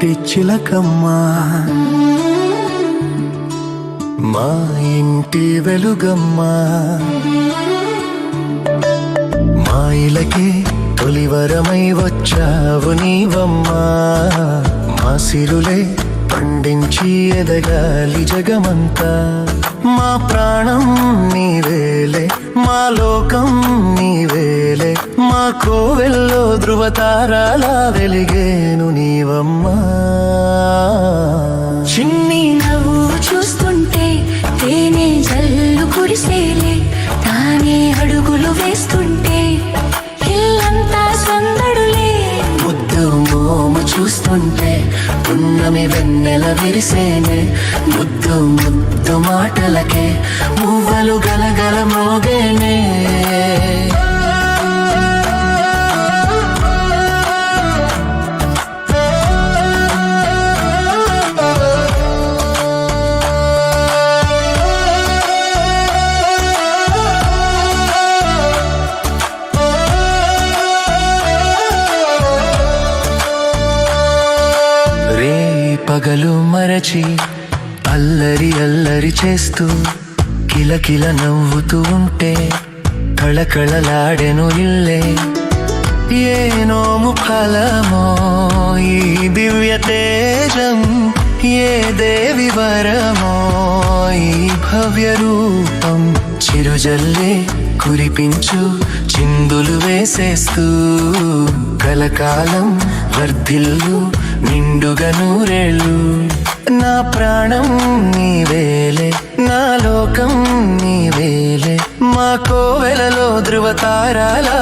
ఇంటి చిలకమ్మ, మా ఇంటి వెలుగమ్మ, మా ఇలకే తొలివరమై వచ్చావు నీవమ్మా. మా సిరులే పండించి ఎదగాలి జగమంతా. మా ప్రాణం నీవేలే, మా లోకం నీవేలే, మా కోవెల్లో ధృవతారాలా వెలిగేను నీవమ్మా. చిన్ని నవ్వు చూస్తుంటే తేనె జల్లు కురిసేలే, తానే అడుగులు వేస్తుంటే ఇల్లంతా సందడులే. ముద్దు మోము చూస్తుంటే పున్నమి వెన్నెల విరిసేనే, ముద్దు ముద్దు మాటలకే మువ్వలు గలగల మోగేనే. పగలు మరచి అల్లరి అల్లరి చేస్తూ కిలకిల నవ్వుతూ ఉంటే కళకళలాడెను ఇల్లే. ఏ నోము ఫలమో ఈ దివ్య తేజం, ఏ దేవి వరమో ఈ భవ్య రూపం. చిరుజల్లే కురిపించు చిందులు వేసేస్తూ కలకాలం వర్ధిల్లు నిండుగా నూరేళ్ళు. నా ప్రాణం నీవేలే, నా లోకం నీవేలే, మా కోవెలలో ధృవతారాలా